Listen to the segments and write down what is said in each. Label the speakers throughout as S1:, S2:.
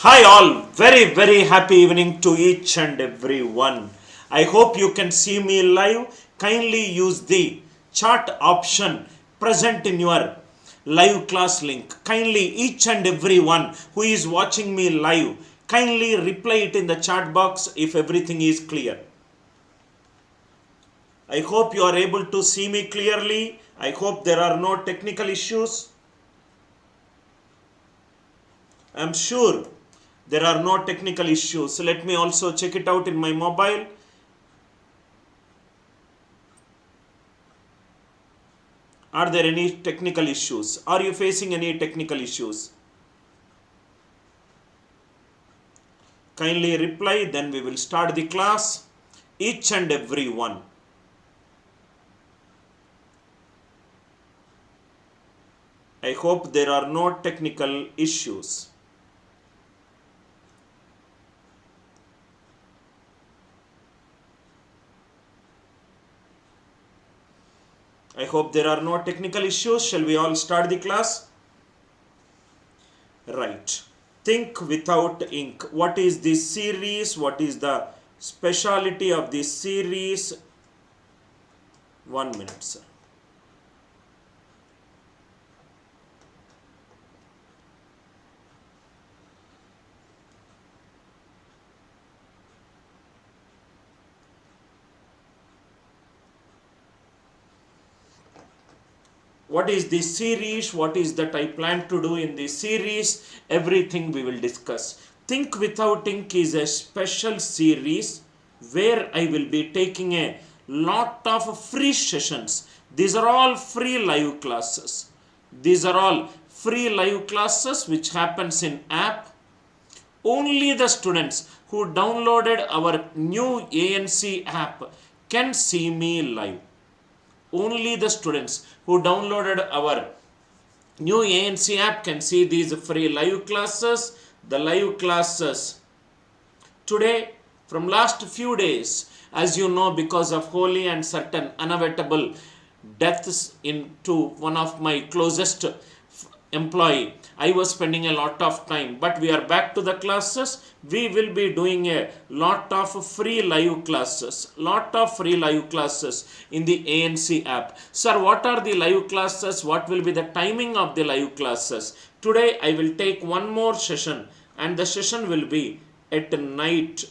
S1: Hi all, very happy evening to each and every one. I hope you can see me live. Kindly use the chat option present in your live class link. Kindly each and every one who is watching me live, kindly reply it in the chat box if everything is clear. I hope you are able to see me clearly. I hope there are no technical issues. I am sure there are no technical issues. So let me also check it out in my mobile. Are there any technical issues? Are you facing any technical issues? Kindly reply, then we will start the class. Each and every one. I hope there are no technical issues. I hope there are no technical issues. Shall we all start the class? Right. Think without ink. What is this series? What is the speciality of this series? 1 minute, sir. What is this series? What is that I plan to do in this series? Everything we will discuss. Think Without Ink is a special series where I will be taking a lot of free sessions. These are all free live classes. These are all free live classes which happens in app. Only the students who downloaded our new ANC app can see me live. Only the students who downloaded our new ANC app can see these free live classes. The live classes today, from last few days, as you know, because of Holi and certain unavoidable deaths into one of my closest employee, I was spending a lot of time, but we are back to the classes. We will be doing a lot of free live classes, in the ANC app. Sir, what are the live classes? What will be the timing of the live classes? Today I will take one more session, and the session will be at night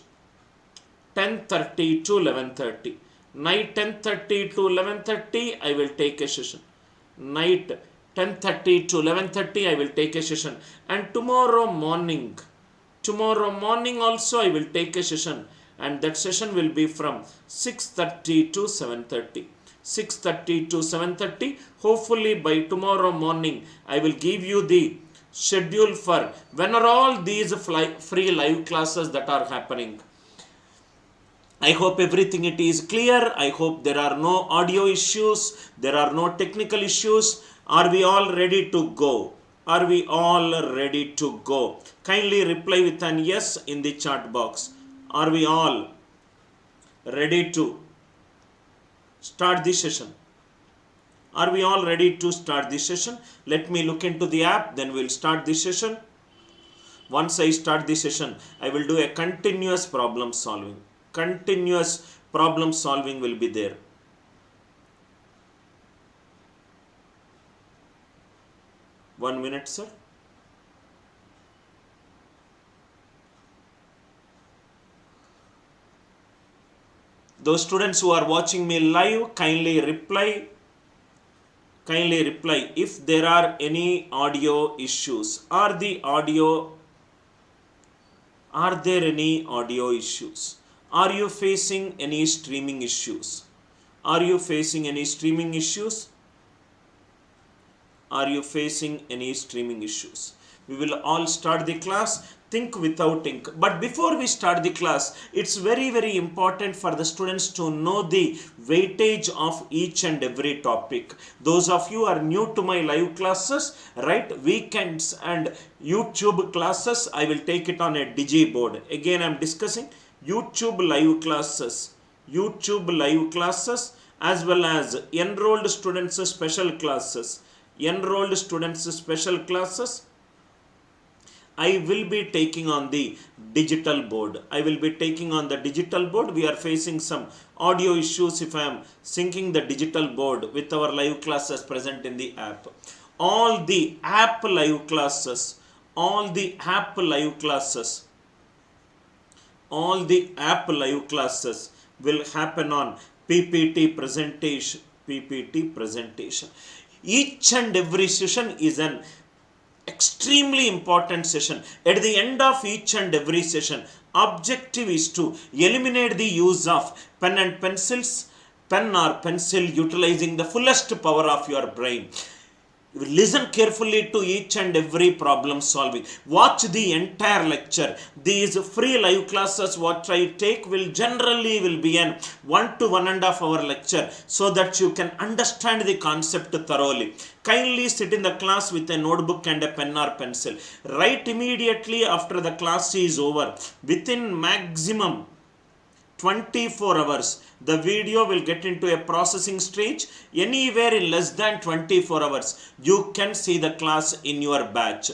S1: 10:30 to 11:30. Night 10:30 to 11:30 I will take a session. Night 10:30 to 11:30 I will take a session, and tomorrow morning also I will take a session, and that session will be from 6:30 to 7:30. 6:30 to 7:30. Hopefully by tomorrow morning I will give you the schedule for when are all these free live classes that are happening. I hope everything it is clear. I hope there are no audio issues. There are no technical issues. Are we all ready to go? Are we all ready to go? Kindly reply with an yes in the chat box. Are we all ready to start the session? Are we all ready to start the session? Let me look into the app, then we'll start the session. Once I start the session, I will do a continuous problem solving. Continuous problem solving will be there. One minute, sir. Those students who are watching me live, kindly reply if there are any audio issues. Are there any audio issues? Are you facing any streaming issues? Are you facing any streaming issues? Are you facing any streaming issues? We will all start the class. Think Without Ink. But before we start the class, it's very important for the students to know the weightage of each and every topic. Those of you are new to my live classes, right? Weekends and YouTube classes, I will take it on a digi board. Again, I'm discussing YouTube live classes as well as enrolled students special classes. I will be taking on the digital board. I will be taking on the digital board. We are facing some audio issues if I am syncing the digital board with our live classes present in the app. All the app live classes, all the app live classes, all the app live classes will happen on PPT presentation. PPT presentation. Each and every session is an extremely important session. At the end of each and every session, objective is to eliminate the use of pen and pencils, pen or pencil, utilizing the fullest power of your brain. Listen carefully to each and every problem solving. Watch the entire lecture. These free live classes what I take will generally be an 1 to 1.5 hour lecture, so that you can understand the concept thoroughly. Kindly sit in the class with a notebook and a pen or pencil. Write immediately after the class is over. Within maximum 24 hours, the video will get into a processing stage. Anywhere in less than 24 hours, you can see the class in your batch.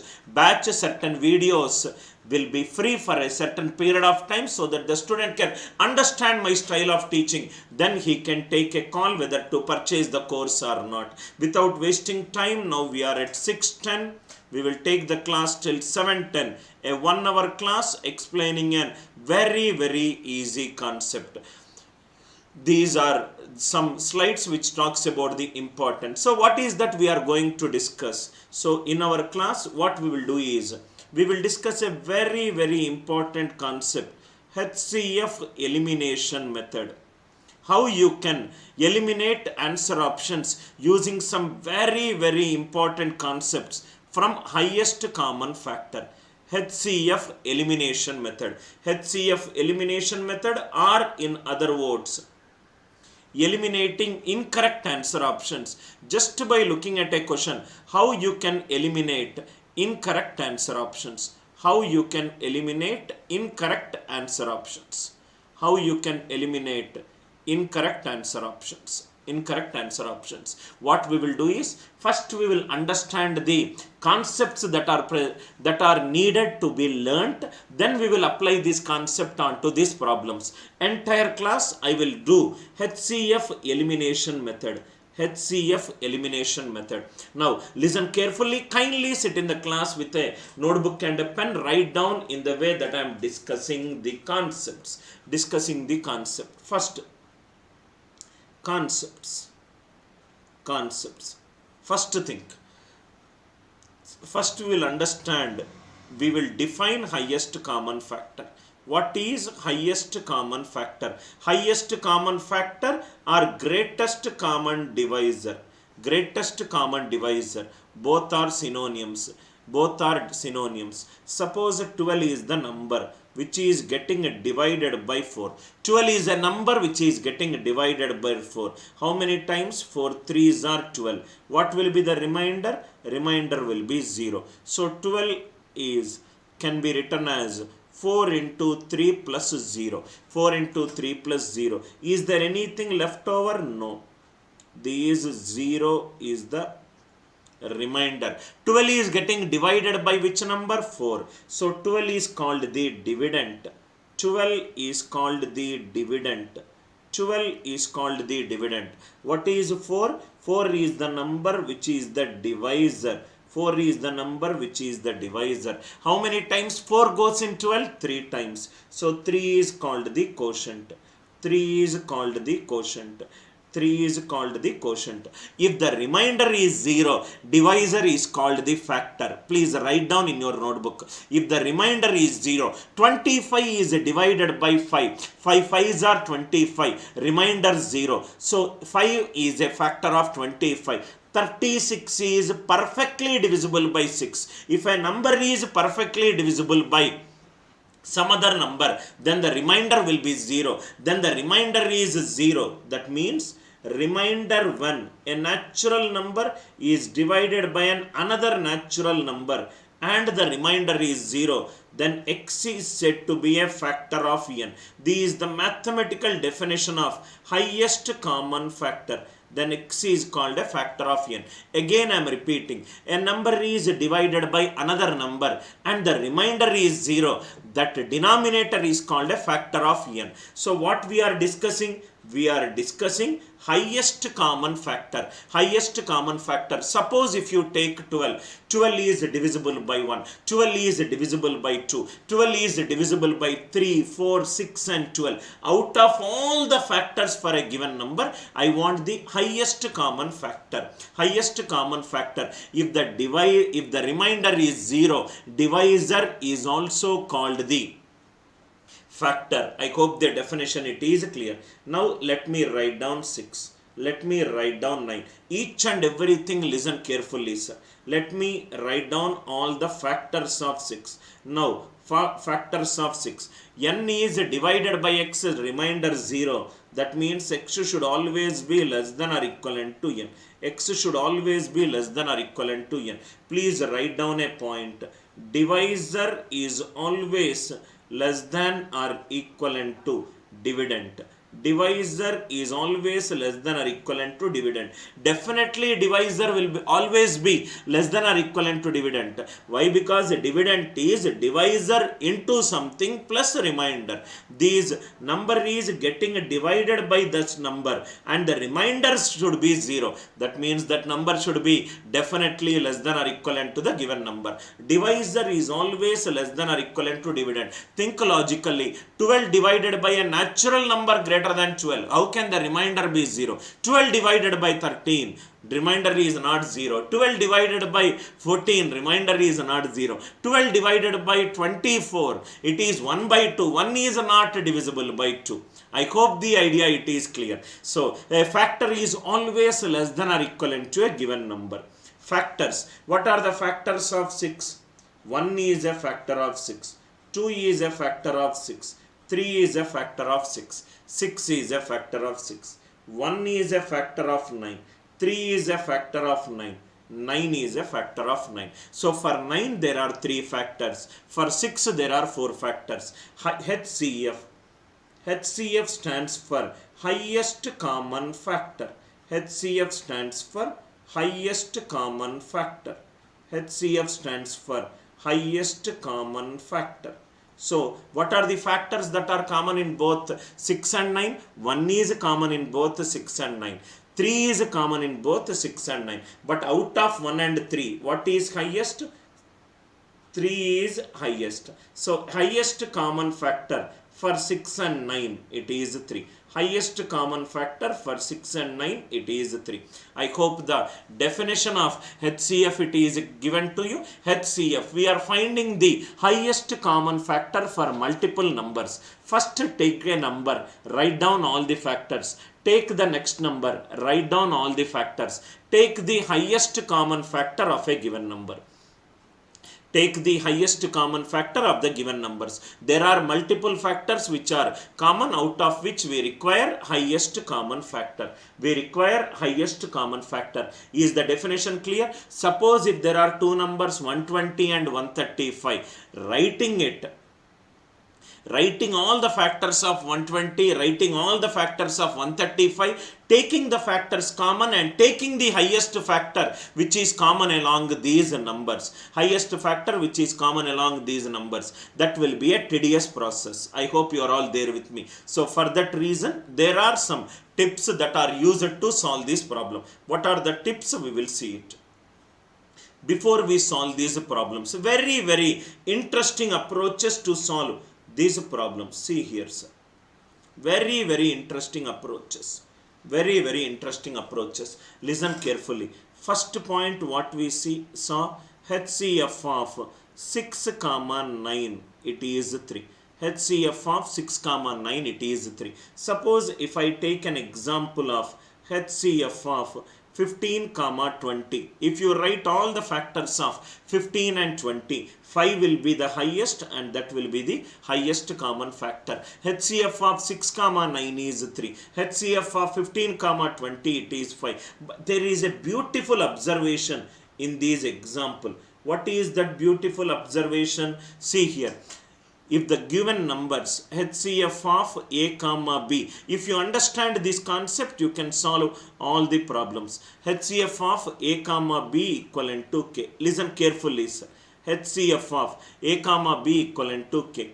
S1: Certain videos will be free for a certain period of time, so that the student can understand my style of teaching. Then he can take a call whether to purchase the course or not. Without wasting time, now we are at 6:10. We will take the class till 7:10. A 1 hour class explaining a very easy concept. These are some slides which talks about the importance. So what is that we are going to discuss? So in our class, what we will do is, we will discuss a very important concept, HCF elimination method. How you can eliminate answer options using some very important concepts from highest common factor. HCF elimination method. HCF elimination method, or in other words, eliminating incorrect answer options. Just by looking at a question, how you can eliminate incorrect answer options. How you can eliminate incorrect answer options. How you can eliminate incorrect answer options. What we will do is, first we will understand the concepts that are needed to be learnt. Then we will apply this concept onto these problems. Entire class I will do HCF elimination method. HCF elimination method. Now listen carefully. Kindly sit in the class with a notebook and a pen. Write down in the way that I am discussing the concepts. First, concepts. First thing. First we will understand, we will define highest common factor. What is highest common factor? Highest common factor or greatest common divisor. Both are synonyms. Suppose 12 is the number which is getting divided by 4. 12 is a number which is getting divided by 4. How many times? 4 3s are 12. What will be the remainder? Remainder will be 0. So 12 can be written as 4 into 3 plus 0. 4 into 3 plus 0. Is there anything left over? No. This 0 is the remainder. 12 is getting divided by which number? 4. So 12 is called the dividend. 12 is called the dividend. What is 4? 4 is the number which is the divisor. How many times 4 goes in 12? 3 times. So 3 is called the quotient. 3 is called the quotient. If the remainder is 0, divisor is called the factor. Please write down in your notebook. If the remainder is 0, 25 is divided by 5. 5 5s are 25. Remainder 0. So 5 is a factor of 25. 36 is perfectly divisible by 6. If a number is perfectly divisible by some other number, then the remainder will be 0. Then the remainder is 0. That means remainder when a natural number is divided by another natural number and the remainder is 0, then x is said to be a factor of n. This is the mathematical definition of highest common factor. then x is called a factor of n. Again I am repeating, a number is divided by another number and the remainder is 0, that denominator is called a factor of n. So what we are discussing? We are discussing highest common factor. Highest common factor. Suppose if you take 12, 12 is divisible by 1, 12 is divisible by 2, 12 is divisible by 3, 4, 6 and 12. Out of all the factors for a given number, I want the highest common factor. Highest common factor. If the remainder is 0, divisor is also called the factor. I hope the definition it is clear. Now let me write down 6. Let me write down 9. Each and everything listen carefully, sir. Let me write down all the factors of 6. Now factors of 6. N is divided by x, remainder 0. That means x should always be less than or equivalent to n. X should always be less than or equivalent to n. Please write down a point. Divisor is always less than or equivalent to dividend. Divisor is always less than or equivalent to dividend. Definitely divisor will always be less than or equivalent to dividend. Why? Because dividend is divisor into something plus remainder. This number is getting divided by this number and the remainder should be 0. That means that number should be definitely less than or equivalent to the given number. Divisor is always less than or equivalent to dividend. Think logically. 12 divided by a natural number greater than 12. How can the remainder be 0? 12 divided by 13. Remainder is not 0. 12 divided by 14. Remainder is not 0. 12 divided by 24. It is 1 by 2. 1 is not divisible by 2. I hope the idea it is clear. So a factor is always less than or equivalent to a given number. Factors. What are the factors of 6? 1 is a factor of 6. 2 is a factor of 6. 3 is a factor of 6. 6 is a factor of 6. 1 is a factor of 9. 3 is a factor of 9. 9 is a factor of 9. So for 9 there are 3 factors. For 6 there are 4 factors. HCF. HCF stands for highest common factor. HCF stands for highest common factor. HCF stands for highest common factor. So what are the factors that are common in both 6 and 9? 1 is common in both 6 and 9. 3 is common in both 6 and 9. But out of 1 and 3, what is highest? 3 is highest. So highest common factor for 6 and 9, it is 3. Highest common factor for 6 and 9, it is 3. I hope the definition of HCF it is given to you. HCF, we are finding the highest common factor for multiple numbers. First take a number, write down all the factors. Take the next number, write down all the factors. Take the highest common factor of a given number. Take the highest common factor of the given numbers. There are multiple factors which are common, out of which we require highest common factor. We require highest common factor. Is the definition clear? Suppose if there are two numbers 120 and 135, writing all the factors of 120, writing all the factors of 135, taking the factors common and taking the highest factor which is common along these numbers. Highest factor which is common along these numbers. That will be a tedious process. I hope you are all there with me. So for that reason, there are some tips that are used to solve this problem. What are the tips? We will see it. Before we solve these problems, very, very interesting approaches to solve these problems. See here, sir. Very, very interesting approaches. Very, very interesting approaches. Listen carefully. First point what we saw, HCF of 6 comma 9, it is 3. HCF of 6 comma 9, it is 3. Suppose if I take an example of HCF of 15 comma 20. If you write all the factors of 15 and 20, 5 will be the highest and that will be the highest common factor. HCF of 6 comma 9 is 3. HCF of 15 comma 20, it is 5. But there is a beautiful observation in this example. What is that beautiful observation? See here. if the given numbers HCF of A comma B, if you understand this concept, you can solve all the problems. HCF of A comma B equivalent to K. Listen carefully, sir. HCF of A comma B equivalent to K.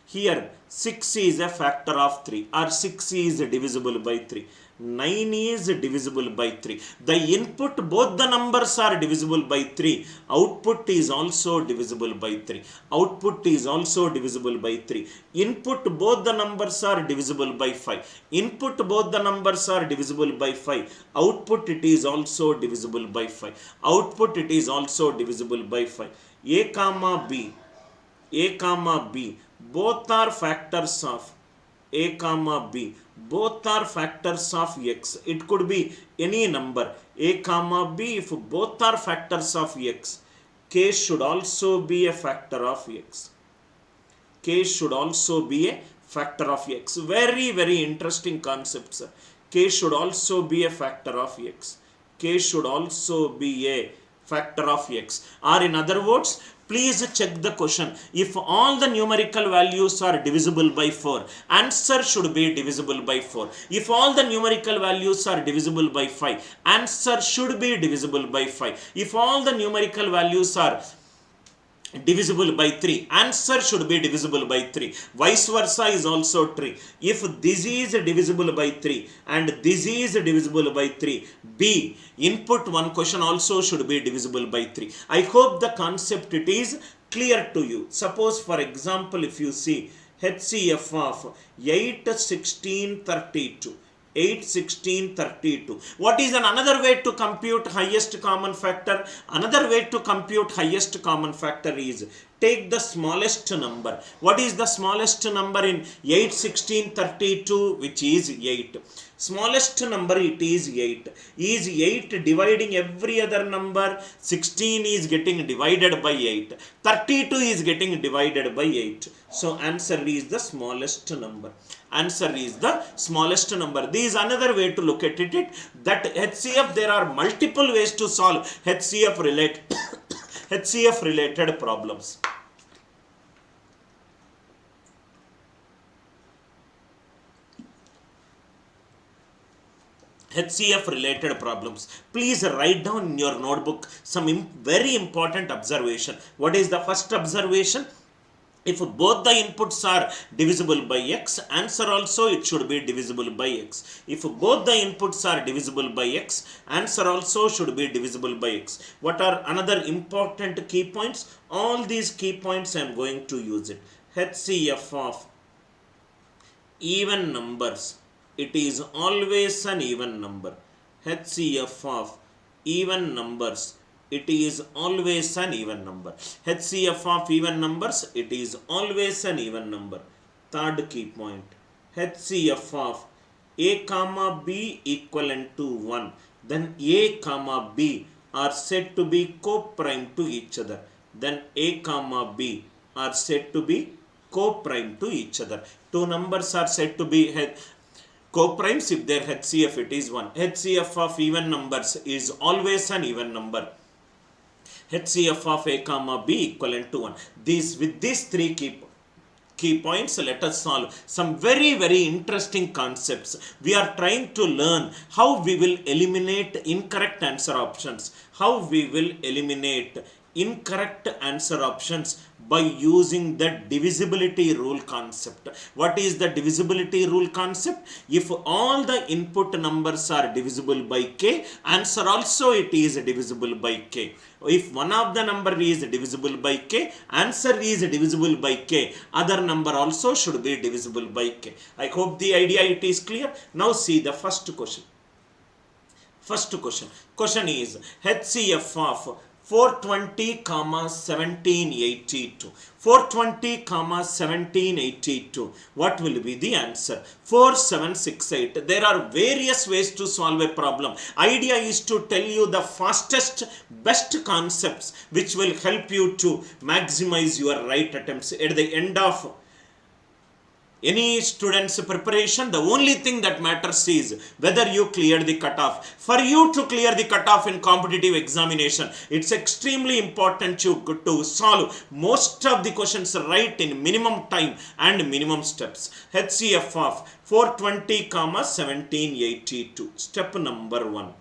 S1: Here 6 is a factor of 3 or 6 is divisible by 3. 9 is divisible by 3. The input, both the numbers are divisible by 3. Output is also divisible by 3. Output is also divisible by 3. Input, both the numbers are divisible by 5. Input, both the numbers are divisible by 5. Output, it is also divisible by 5. Output, it is also divisible by 5. A comma B. A comma B, both are factors of A comma B, both are factors of X. It could be any number A comma B. If both are factors of X, K should also be a factor of X. K should also be a factor of X. Very, very interesting concepts. K should also be a factor of X. K should also be a factor of X. Or in other words, please check the question. If all the numerical values are divisible by 4, answer should be divisible by 4. If all the numerical values are divisible by 5, answer should be divisible by 5. If all the numerical values are divisible by 3, answer should be divisible by 3. Vice versa is also true. If this is divisible by 3 and this is divisible by 3, B, input one question also should be divisible by 3. I hope the concept it is clear to you. Suppose for example, if you see HCF of 8, 16, 32. 8, 16, 32. What is another way to compute highest common factor? Another way to compute highest common factor is take the smallest number. What is the smallest number in 8, 16, 32? Which is 8. Smallest number it is 8. Is 8 dividing every other number? 16 is getting divided by 8. 32 is getting divided by 8. So answer is the smallest number. Answer is the smallest number. This is another way to look at it. That HCF, there are multiple ways to solve HCF related HCF related problems. HCF related problems. Please write down in your notebook some very important observation. What is the first observation? If both the inputs are divisible by X, answer also it should be divisible by X. If both the inputs are divisible by X, answer also should be divisible by X. What are another important key points? All these key points I am going to use it. HCF of even numbers. It is always an even number. HCF of even numbers. It is always an even number. HCF of even numbers, it is always an even number. Third key point. HCF of A comma B equivalent to 1. Then A comma B are said to be co-prime to each other. Then A comma B are said to be co-prime to each other. Two numbers are said to be co-primes if their HCF it is 1. HCF of even numbers is always an even number. HCF of A comma B equivalent to 1. With these three key points, let us solve some very, very interesting concepts. We are trying to learn how we will eliminate incorrect answer options. How we will eliminate incorrect answer options by using the divisibility rule concept. What is the divisibility rule concept? If all the input numbers are divisible by K, answer also it is divisible by K. If one of the number is divisible by K, answer is divisible by K. Other number also should be divisible by K. I hope the idea it is clear. Now see the first question. Question is HCF of 420 comma 1782. 420 comma 1782. What will be the answer? 4768. There are various ways to solve a problem. Idea is to tell you the fastest, best concepts which will help you to maximize your right attempts. At the end of any student's preparation, the only thing that matters is whether you clear the cutoff. For you to clear the cutoff in competitive examination, it's extremely important to solve most of the questions right in minimum time and minimum steps. HCF of 420 comma 1782. Step number 1.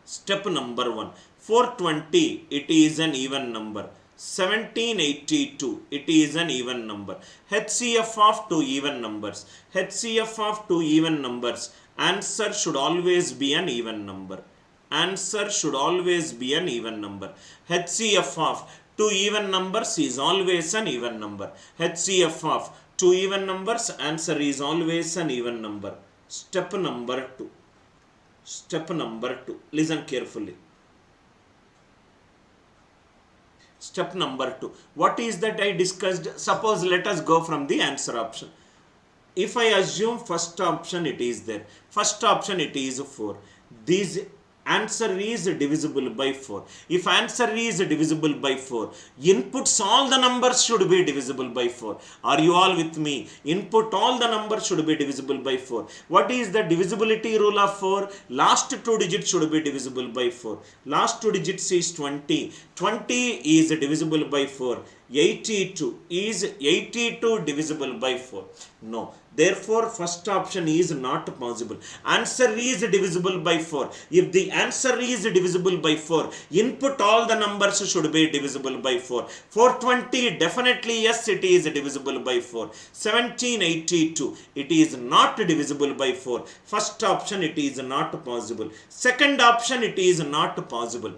S1: Step number 1. 420, it is an even number. 1782, it is an even number. HCF of two even numbers. HCF of two even numbers. Answer should always be an even number. Answer should always be an even number. HCF of two even numbers is always an even number. HCF of two even numbers, answer is always an even number. Step number 2. Step number 2. Listen carefully. Step number 2. What is that I discussed? Suppose let us go from the answer option. If I assume first option it is there. First option it is 4. This answer is divisible by 4. If answer is divisible by 4, inputs all the numbers should be divisible by 4. Are you all with me? Input all the numbers should be divisible by 4. What is the divisibility rule of 4? Last two digits should be divisible by 4. Last two digits is 20. 20 is divisible by 4. 82 is 82 divisible by 4. No. Therefore, first option is not possible. Answer is divisible by 4. If the answer is divisible by 4, input all the numbers should be divisible by 4. 420, definitely yes, it is divisible by 4. 1782, it is not divisible by 4. First option, it is not possible. Second option, it is not possible.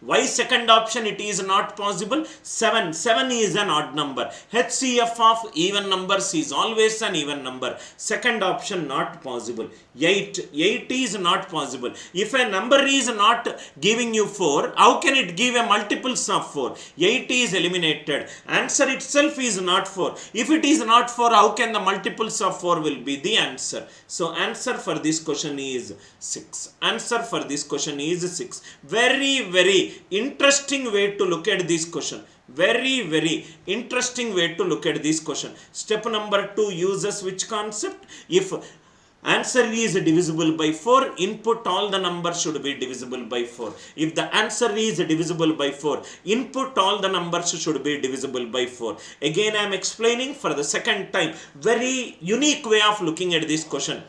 S1: Why second option it is not possible? 7. 7 is an odd number. HCF of even numbers is always an even number. Second option not possible. 8. 8 is not possible. If a number is not giving you 4, how can it give a multiples of 4? 8 is eliminated. Answer itself is not 4. If it is not 4, how can the multiples of 4 will be the answer? So answer for this question is 6. Answer for this question is 6. Very interesting way to look at this question. Very interesting way to look at this question. Step number 2 uses which concept? If answer is divisible by 4, input all the numbers should be divisible by 4. If the answer is divisible by 4, input all the numbers should be divisible by 4. Again I am explaining for the second time. Very unique way of looking at this question.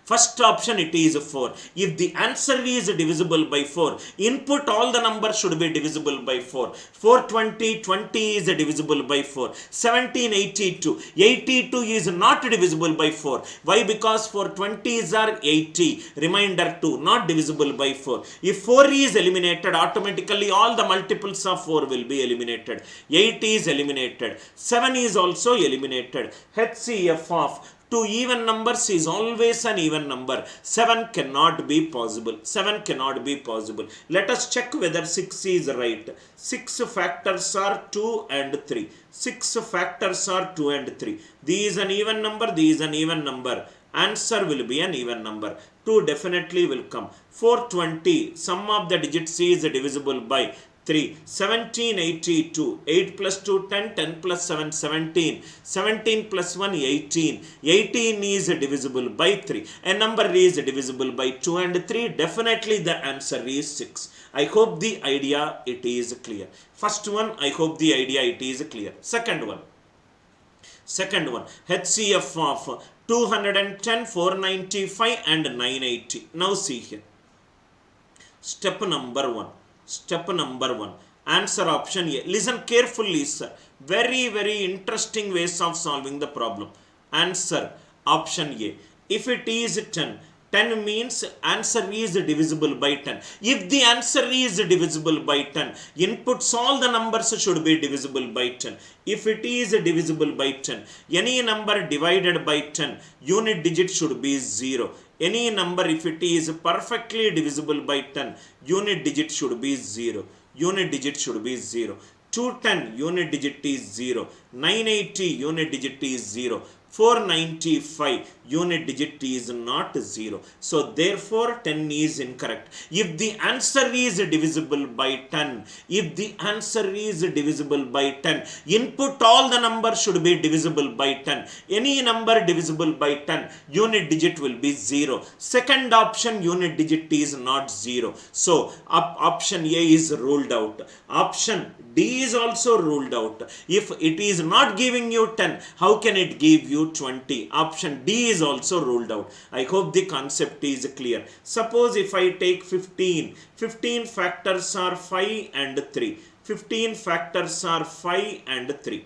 S1: First option it is 4. If the answer is divisible by 4, input all the numbers should be divisible by 4. 420, 20 is divisible by 4. 1782, 82 is not divisible by 4. Why? Because 420s are 80. Remainder 2, not divisible by 4. If 4 is eliminated, automatically all the multiples of 4 will be eliminated. 8 is eliminated. 7 is also eliminated. HCF of two even numbers is always an even number. 7 cannot be possible. 7 cannot be possible. Let us check whether 6 is right. 6 factors are 2 and 3. 6 factors are 2 and 3. This is an even number. This is an even number. Answer will be an even number. 2 definitely will come. 420, sum of the digits is divisible by 3. 1782, 8 plus 2, 10, 10 plus 7, 17, 17 plus 1, 18, 18 is divisible by 3. A number is divisible by 2 and 3, definitely the answer is 6. I hope the idea it is clear. First one, I hope the idea it is clear. Second one, HCF of 210, 495 and 980. Now see here. Step number 1. Step number 1. Answer option A. Listen carefully, sir. Very interesting ways of solving the problem. Answer option A. If it is 10, 10 means answer is divisible by 10. If the answer is divisible by 10, inputs all the numbers should be divisible by 10. If it is divisible by 10, any number divided by 10, unit digit should be 0. Any number, if it is perfectly divisible by 10, unit digit should be 0. Unit digit should be 0. 210, unit digit is 0. 980, unit digit is 0. 495 unit digit is not 0. So therefore 10 is incorrect. If the answer is divisible by 10, if the answer is divisible by 10, input all the numbers should be divisible by 10. Any number divisible by 10, unit digit will be 0. Second option, unit digit is not 0. So option A is ruled out. Option D is also ruled out. If it is not giving you 10, how can it give you 20? Option D is also ruled out. I hope the concept is clear. Suppose if I take 15, 15 factors are 5 and 3. 15 factors are 5 and 3.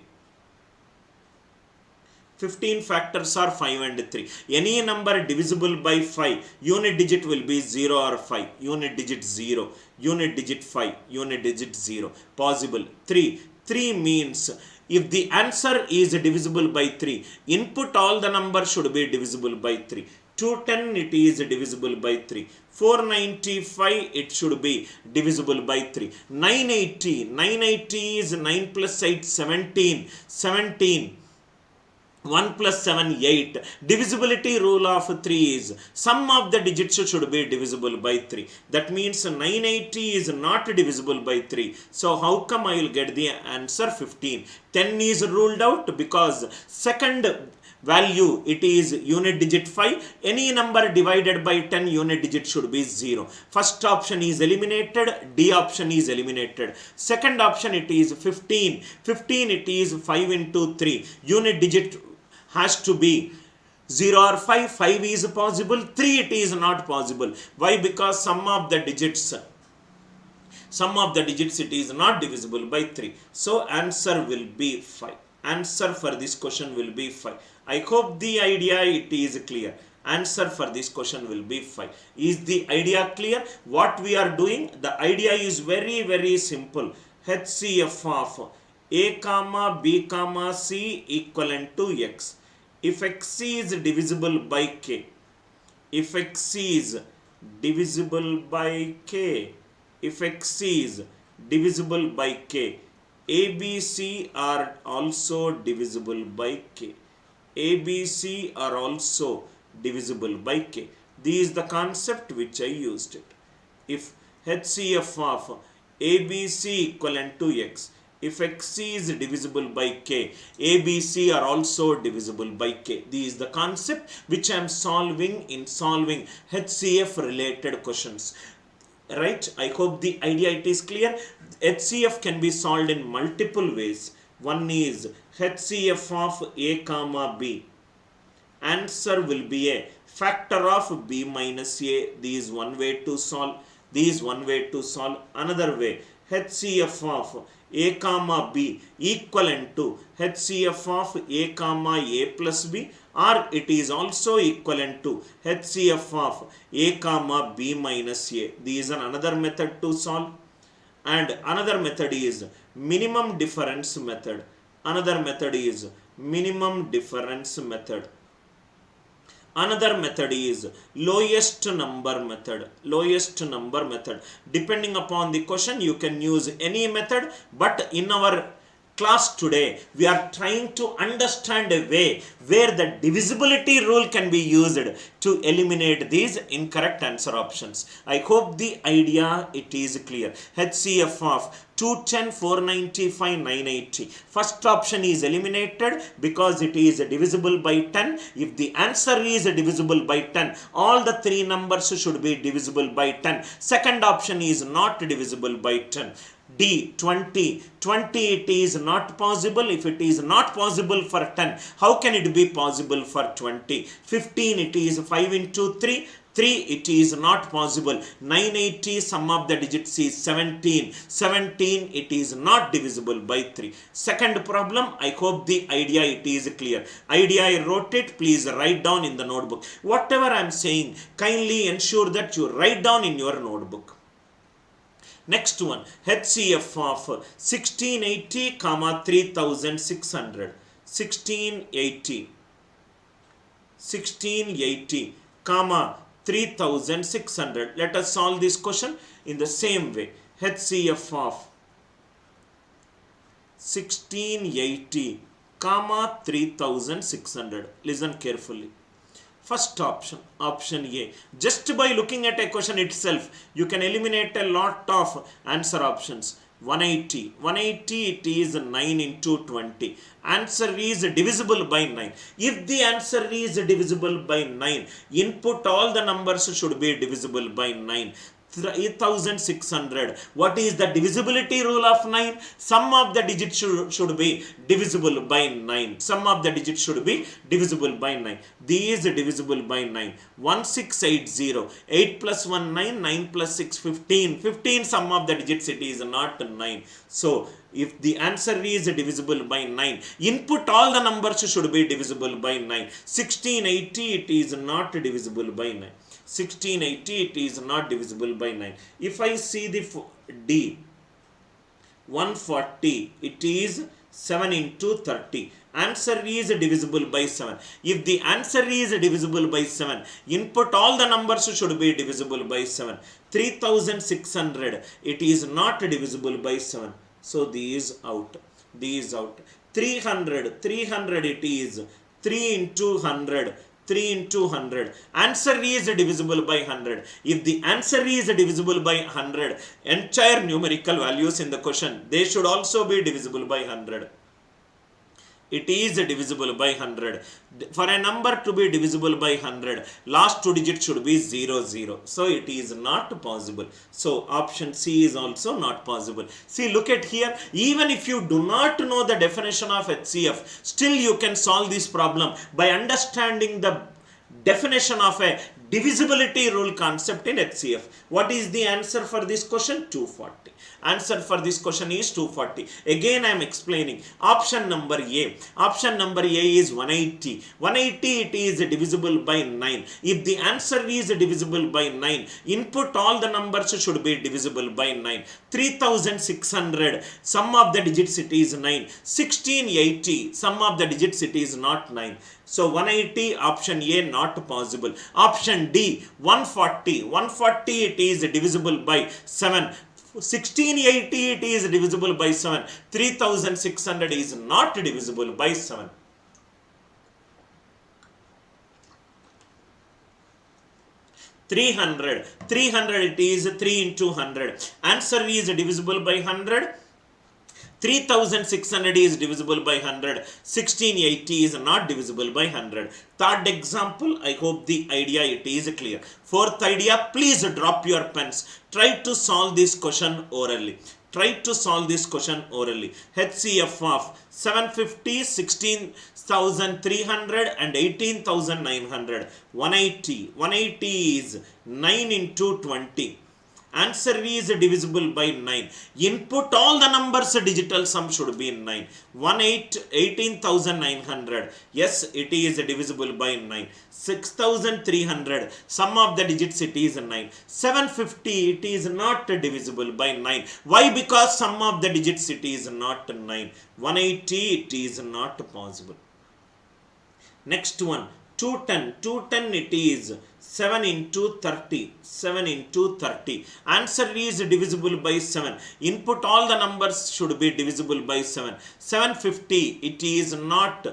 S1: 15 factors are 5 and 3. Any number divisible by 5, unit digit will be 0 or 5. Unit digit 0, unit digit 5, unit digit 0. Possible. 3. 3 means if the answer is divisible by 3, input all the numbers should be divisible by 3. 210 it is divisible by 3. 495 it should be divisible by 3. 980 is 9 plus 8 17. 17. 1 plus 7, 8. Divisibility rule of 3 is sum of the digits should be divisible by 3. That means 980 is not divisible by 3. So how come I will get the answer 15? 10 is ruled out because second value it is unit digit 5. Any number divided by 10, unit digit should be 0. First option is eliminated. D option is eliminated. Second option it is 15. 15 it is 5 into 3. Unit digit has to be 0 or 5. 5 is possible. 3 it is not possible. Why? Because sum of the digits it is not divisible by 3. So answer will be 5. Answer for this question will be 5. I hope the idea it is clear. Answer for this question will be 5. Is the idea clear? What we are doing? The idea is very simple. HCF of A comma B comma C equivalent to X. If X is divisible by K, if X is divisible by K, if X is divisible by K, A, B, C are also divisible by K. A, B, C are also divisible by K. This is the concept which I used it. If HCF of A, B, C equivalent to X, if X is divisible by K, A, B, C are also divisible by K. This is the concept which I am solving in solving HCF related questions. Right? I hope the idea it is clear. HCF can be solved in multiple ways. One is HCF of A comma B. Answer will be a factor of B minus A. This is one way to solve. This is one way to solve. Another way, HCF of A comma B equivalent to HCF of A comma A plus B, or it is also equivalent to HCF of A comma B minus A. This is another method to solve. And another method is minimum difference method. Another method is minimum difference method. Another method is lowest number method. Lowest number method. Depending upon the question, you can use any method, but in our class today, we are trying to understand a way where the divisibility rule can be used to eliminate these incorrect answer options. I hope the idea it is clear. HCF of 210, 495, 980. First option is eliminated because it is divisible by 10. If the answer is divisible by 10, all the three numbers should be divisible by 10. Second option is not divisible by 10. D 20. 20 it is not possible. If it is not possible for 10, how can it be possible for 20? 15 it is 5 into 3. 3 it is not possible. 980 sum of the digits is 17. 17 it is not divisible by 3. Second problem, I hope the idea it is clear. Idea I wrote it, please write down in the notebook. Whatever I am saying, kindly ensure that you write down in your notebook. Next one, HCF of 1680 comma 3600. 1680 comma 3600. Let us solve this question in the same way. HCF of 1680 comma 3600. Listen carefully. First option, option A. Just by looking at a question itself, you can eliminate a lot of answer options. 180, it is 9 into 20. Answer is divisible by 9. If the answer is divisible by 9, input all the numbers should be divisible by 9. 3600. What is the divisibility rule of 9? Sum of the digits should be divisible by 9. Sum of the digits should be divisible by 9. These divisible by 9. 1680. 8 plus 1 9. 9 plus 6 15. 15 sum of the digits, it is not 9. So if the answer is divisible by 9, input all the numbers should be divisible by 9. 1680, it is not divisible by 9. 1680, it is not divisible by 9. If I see the D, 140, it is 7 into 30. Answer is divisible by 7. If the answer is divisible by 7, input all the numbers should be divisible by 7. 3600, it is not divisible by 7. So these out. These out. 300, it is 3 into 100. 3 into 100. Answer is divisible by 100. If the answer is divisible by 100, entire numerical values in the question, they should also be divisible by 100. It is divisible by 100. For a number to be divisible by 100, last two digits should be 0, 0. So it is not possible. So option C is also not possible. See, look at here. Even if you do not know the definition of HCF, still you can solve this problem by understanding the definition of a divisibility rule concept in HCF. What is the answer for this question? 240. Answer for this question is 240. Again I am explaining. Option number A. Option number A is 180. 180, it is divisible by 9. If the answer is divisible by 9, input all the numbers should be divisible by 9. 3600, sum of the digits, it is 9. 1680, sum of the digits, it is not 9. So 180, option A, not possible. Option D, 140. 140, it is divisible by 7. 1680, it is divisible by 7. 3600 is not divisible by 7. $300, it is 3 into 100. Answer is divisible by 100. 3600 is divisible by 100. 1680 is not divisible by 100. Third example, I hope the idea it is clear. Fourth idea, please drop your pens. Try to solve this question orally. Try to solve this question orally. HCF of 750, 16,300 and 18,900. 180. 180 is 9 into 20. Answer is divisible by 9. Input all the numbers, digital sum should be 9. 18,900. Yes, it is divisible by 9. 6,300. Sum of the digits, it is 9. 750, it is not divisible by 9. Why? Because sum of the digits, it is not 9. 180, it is not possible. Next one. 210. 210, it is 7 into 30. 7 into 30. Answer is divisible by 7. Input all the numbers should be divisible by 7. 750, it is not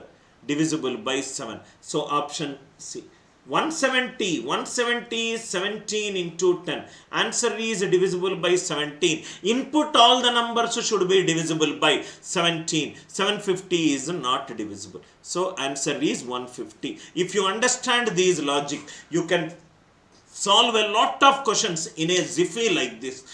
S1: divisible by 7. So option C. 170 is 17 into 10. Answer is divisible by 17. Input all the numbers should be divisible by 17. 750 is not divisible. So answer is 150. If you understand these logic, you can solve a lot of questions in a jiffy like this.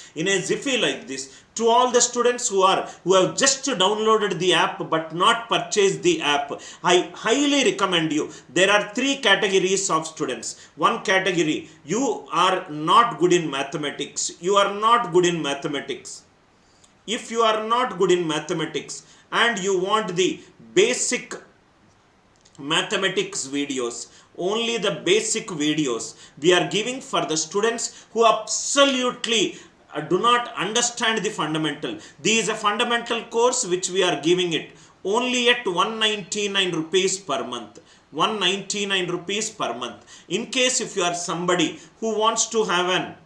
S1: To all the students who have just downloaded the app but not purchased the app, I highly recommend you. There are 3 categories of students. One category, you are not good in mathematics. If you are not good in mathematics and you want the basic mathematics videos, only the basic videos we are giving for the students who absolutely do not understand the fundamental. This is a fundamental course which we are giving it only at 199 rupees per month. 199 rupees per month. In case if you are somebody who wants to have an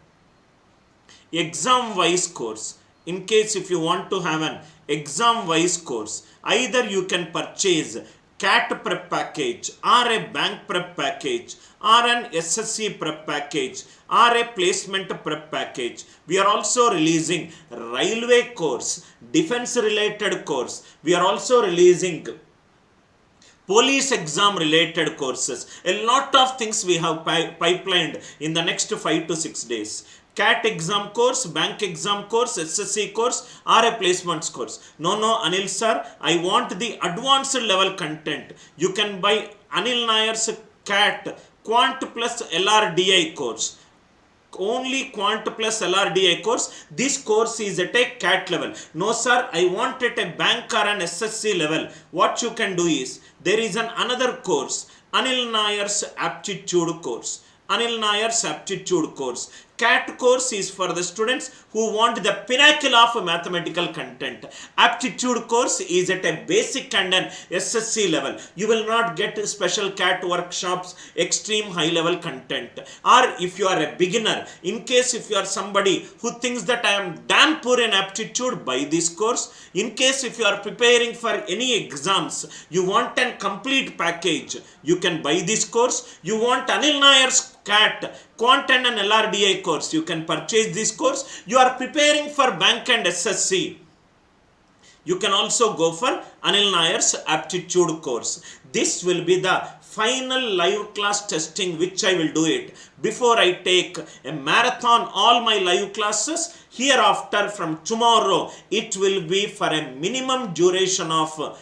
S1: exam wise course, in case if you want to have an exam wise course. Either you can purchase CAT prep package or a bank prep package or an SSC prep package or a placement prep package. We are also releasing railway course, defense related course. We are also releasing police exam related courses. A lot of things we have pipelined in the next 5 to 6 days. CAT exam course, bank exam course, SSC course or a placements course. No, Anil sir, I want the advanced level content. You can buy Anil Nair's CAT Quant plus LRDI course. Only Quant plus LRDI course. This course is at a CAT level. No sir, I want it a bank or an SSC level. What you can do is, there is another course, Anil Nair's Aptitude course. Anil Nair's Aptitude course. CAT course is for the students who want the pinnacle of mathematical content. Aptitude course is at a basic and an SSC level. You will not get special CAT workshops, extreme high level content. Or if you are a beginner, in case if you are somebody who thinks that I am damn poor in aptitude, buy this course. In case if you are preparing for any exams, you want a complete package, you can buy this course. You want Anil Nair's CAT, Quant and an LRDI course, you can purchase this course. You are preparing for bank and SSC, you can also go for Anil Nair's Aptitude course. This will be the final live class testing which I will do it before I take a marathon all my live classes. Hereafter from tomorrow it will be for a minimum duration of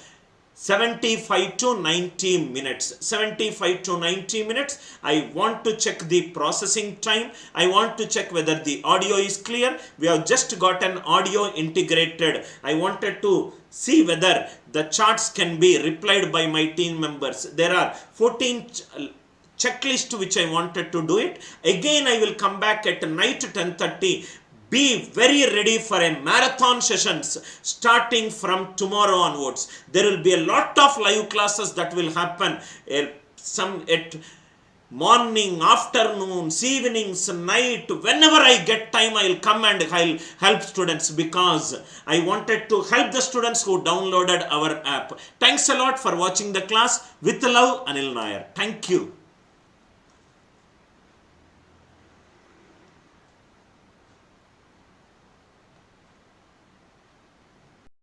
S1: 75 to 90 minutes. 75 to 90 minutes. I want to check the processing time. I want to check whether the audio is clear. We have just got an audio integrated. I wanted to see whether the charts can be replied by my team members. There are 14 checklist which I wanted to do it. Again I will come back at night 10:30. Be very ready for a marathon sessions starting from tomorrow onwards. There will be a lot of live classes that will happen, some at morning, afternoons, evenings, night. Whenever I get time, I will come and I'll help students, because I wanted to help the students who downloaded our app. Thanks a lot for watching the class. With love, Anil Nair. Thank you.